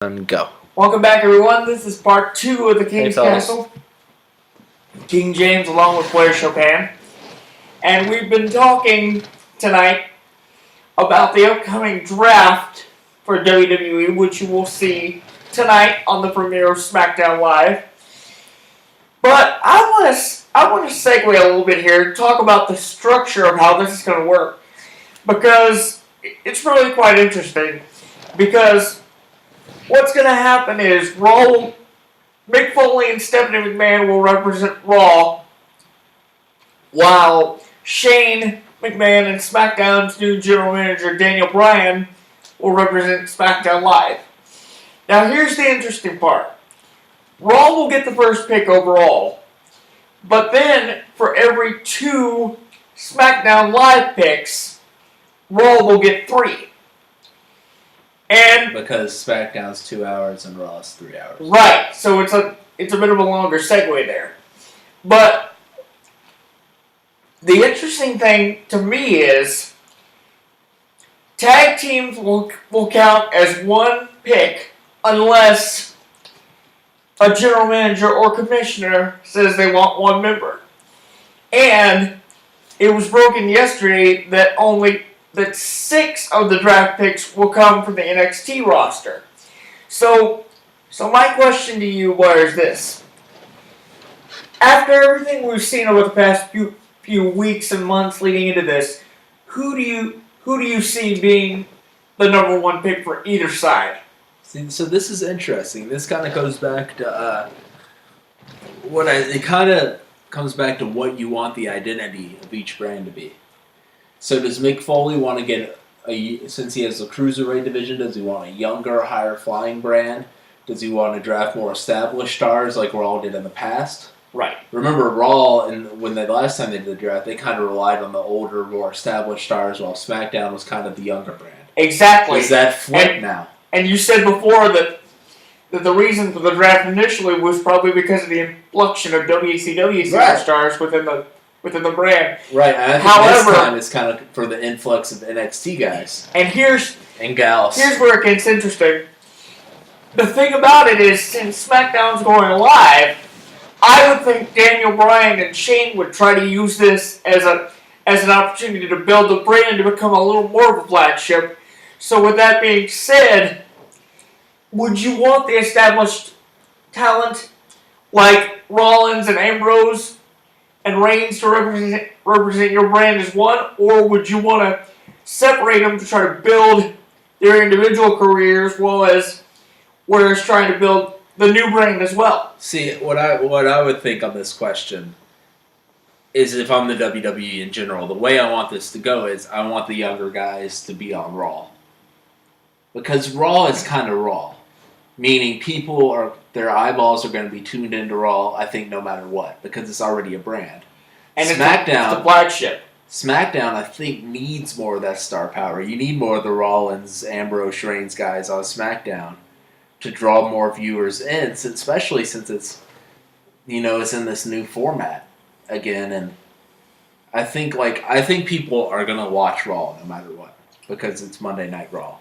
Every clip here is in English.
And go. Welcome back, everyone. This is part 2 of the King's fellas. Castle. King James along with Blair Chopin. And we've been talking tonight about the upcoming draft for WWE, which you will see tonight on the premiere of SmackDown Live. But I want to segue a little bit here and talk about the structure of how this is going to work. Because it's really quite interesting. Because what's going to happen is Mick Foley and Stephanie McMahon will represent Raw, while Shane McMahon and SmackDown's new general manager Daniel Bryan will represent SmackDown Live. Now here's the interesting part. Raw will get the first pick overall, but then for every 2 SmackDown Live picks, Raw will get 3. And because SmackDown's 2 hours and Raw's 3 hours. Right, so it's a bit of a longer segue there. But the interesting thing to me is tag teams will count as 1 pick unless a general manager or commissioner says they want 1 member. And it was broken yesterday that 6 of the draft picks will come from the NXT roster. So my question to you, Blair, is this. After everything we've seen over the past few weeks and months leading into this, who do you see being the number 1 pick for either side? See, so this is interesting. This kind of goes back to it kind of comes back to what you want the identity of each brand to be. So does Mick Foley want to get since he has a cruiserweight division, does he want a younger, higher flying brand? Does he want to draft more established stars like Raw did in the past? Right. Remember Raw, and when the last time they did the draft, they kind of relied on the older, more established stars, while SmackDown was kind of the younger brand. Exactly. Is that flip now? And you said before that the reason for the draft initially was probably because of the inflection of WCW superstars within the brand. Right. And I think this time it's kind of for the influx of NXT guys and gals. Here's where it gets interesting. The thing about it is, since SmackDown's going live, I would think Daniel Bryan and Shane would try to use this as an opportunity to build the brand to become a little more of a flagship. So with that being said, would you want the established talent like Rollins and Ambrose and Reigns to represent your brand as one, or would you want to separate them to try to build their individual careers, whereas trying to build the new brand as well? See, what I would think on this question is, if I'm the WWE in general, the way I want this to go is I want the younger guys to be on Raw. Because Raw is kind of Raw. Meaning their eyeballs are going to be tuned into Raw, I think, no matter what. Because it's already a brand. And SmackDown, it's the flagship. SmackDown, I think, needs more of that star power. You need more of the Rollins, Ambrose, Reigns guys on SmackDown to draw more viewers in, especially since it's in this new format again. And I think people are going to watch Raw no matter what. Because it's Monday Night Raw.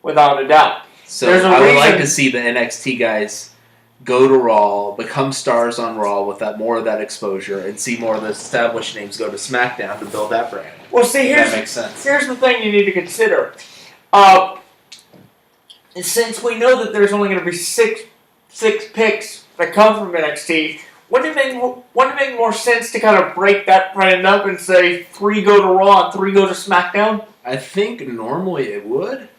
Without a doubt. So I would like to see the NXT guys go to Raw, become stars on Raw with more of that exposure, and see more of the established names go to SmackDown to build that brand. Well, see, that makes sense. Here's the thing you need to consider. Since we know that there's only going to be six picks that come from NXT, wouldn't it make more sense to kind of break that brand up and say 3 go to Raw and 3 go to SmackDown? I think normally it would.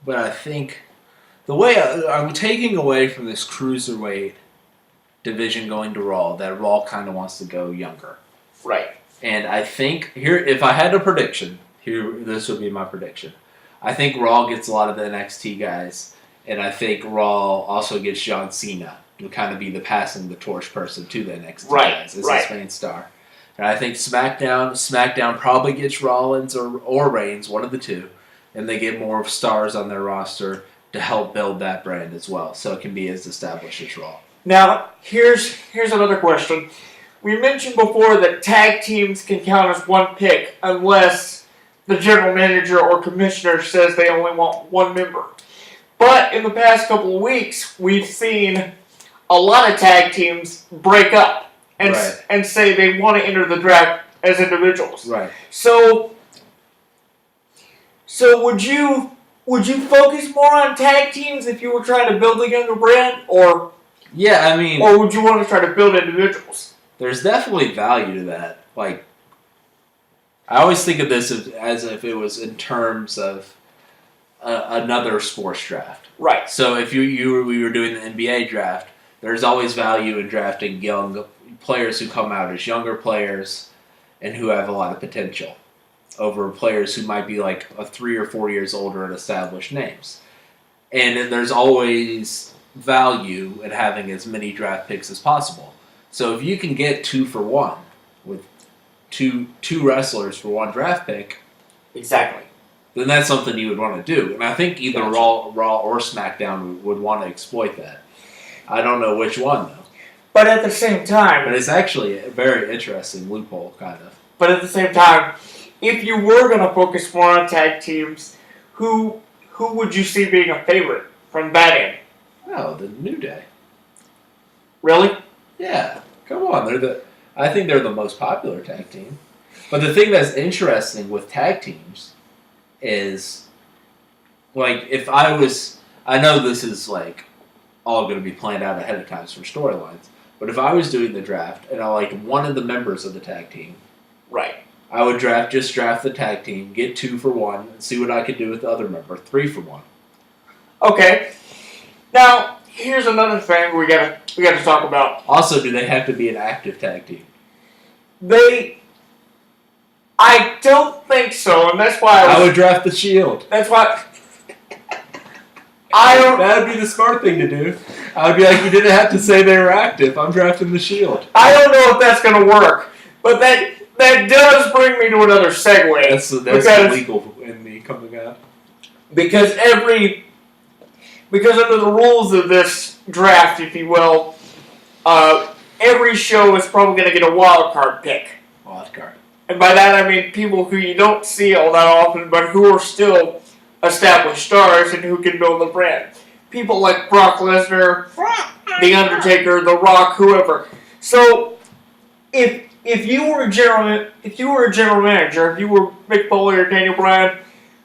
But I think the way I'm taking away from this cruiserweight division going to Raw, that Raw kind of wants to go younger. Right. And I think if I had a prediction, this would be my prediction. I think Raw gets a lot of the NXT guys, and I think Raw also gets John Cena to kind of be the passing the torch person to the NXT guys as his main star. And I think SmackDown probably gets Rollins or Reigns, one of the two. And they get more stars on their roster to help build that brand as well, so it can be as established as Raw. Now, here's another question. We mentioned before that tag teams can count as 1 pick unless the general manager or commissioner says they only want 1 member. But in the past couple of weeks, we've seen a lot of tag teams break up and say they want to enter the draft as individuals. Right. So would you focus more on tag teams if you were trying to build a younger brand, or yeah, I mean, or would you want to try to build individuals? There's definitely value to that. Like, I always think of this as if it was in terms of another sports draft. Right. So if we were doing the NBA draft, there's always value in drafting young players who come out as younger players and who have a lot of potential over players who might be like 3 or 4 years older and established names. And then there's always value in having as many draft picks as possible. So if you can get 2 for 1 with two wrestlers for 1 draft pick, exactly, then that's something you would want to do. And I think either Raw or SmackDown would want to exploit that. I don't know which one though. But at the same time, but it's actually a very interesting loophole, kind of. But at the same time, if you were going to focus more on tag teams, who would you see being a favorite from that end? Oh, the New Day. Really? Yeah. Come on, I think they're the most popular tag team. But the thing that's interesting with tag teams is, like, I know this is like all going to be planned out ahead of time for storylines. But if I was doing the draft and I liked one of the members of the tag team, right, I would draft the tag team, get 2 for 1, and see what I could do with the other member, 3 for 1. Okay. Now, here's another thing we gotta talk about. Also, do they have to be an active tag team? I don't think so, and that's why I would draft the Shield. That's why. That would be the smart thing to do. I would be like, you didn't have to say they were active. I'm drafting the Shield. I don't know if that's going to work, but that does bring me to another segue. That's illegal in me coming out. Because under the rules of this draft, if you will, every show is probably going to get a wild card pick. Wild card. And by that I mean people who you don't see all that often, but who are still established stars and who can build the brand. People like Brock Lesnar, The Undertaker, The Rock, whoever. So, if you were a general manager, if you were Mick Foley or Daniel Bryan,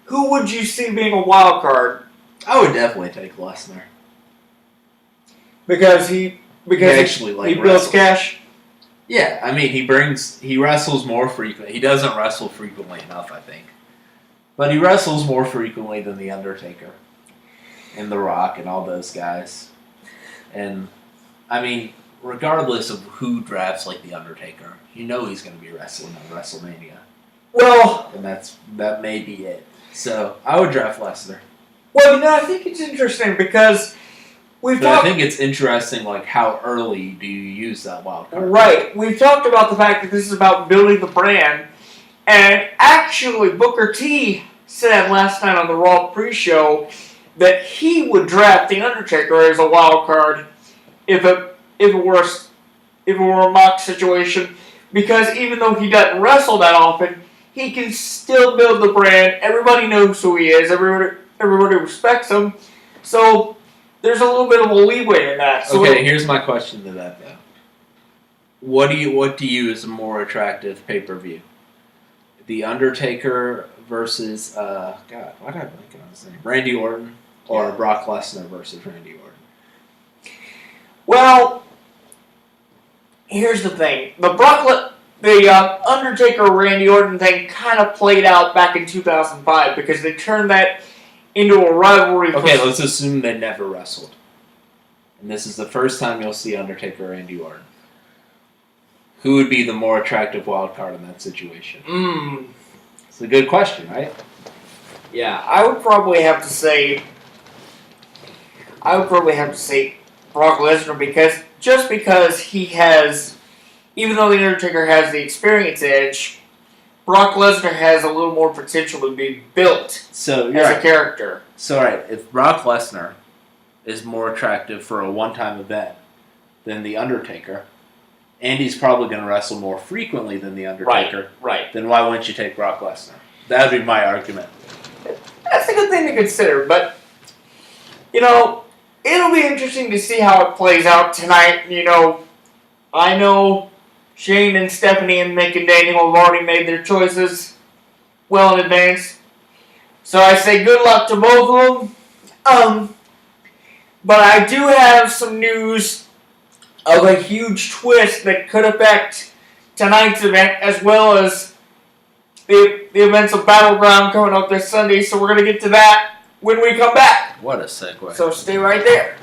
who would you see being a wild card? I would definitely take Lesnar because he builds cash. Yeah, I mean he wrestles more frequently. He doesn't wrestle frequently enough, I think. But he wrestles more frequently than The Undertaker and The Rock and all those guys. And, I mean, regardless of who drafts like The Undertaker, you know he's going to be wrestling on WrestleMania. Well... And that may be it. So, I would draft Lesnar. Well, I think it's interesting because I think it's interesting, like, how early do you use that wild card? Right. We've talked about the fact that this is about building the brand. And actually, Booker T said last night on the Raw pre-show that he would draft The Undertaker as a wild card if it were a mock situation, because even though he doesn't wrestle that often, he can still build the brand. Everybody knows who he is. Everybody respects him. So there's a little bit of a leeway in that. So okay, here's my question to that though. What do you as a more attractive pay-per-view? The Undertaker versus God, why did I blank on his name? Randy Orton, or Brock Lesnar versus Randy Orton? Well, here's the thing: the Undertaker Randy Orton thing kind of played out back in 2005 because they turned that into a rivalry. Okay, let's assume they never wrestled, and this is the first time you'll see Undertaker Randy Orton. Who would be the more attractive wild card in that situation? It's a good question, right? Yeah, I would probably have to say Brock Lesnar because he has, even though The Undertaker has the experience edge, Brock Lesnar has a little more potential to be built as a character. So, right, if Brock Lesnar is more attractive for a one-time event than The Undertaker, and he's probably going to wrestle more frequently than The Undertaker, right. Then why wouldn't you take Brock Lesnar? That would be my argument. That's a good thing to consider, but it'll be interesting to see how it plays out tonight. I know Shane and Stephanie and Mick and Daniel have already made their choices well in advance. So I say good luck to both of them. But I do have some news of a huge twist that could affect tonight's event as well as the events of Battleground coming up this Sunday. So we're going to get to that when we come back. What a segue. So stay right there.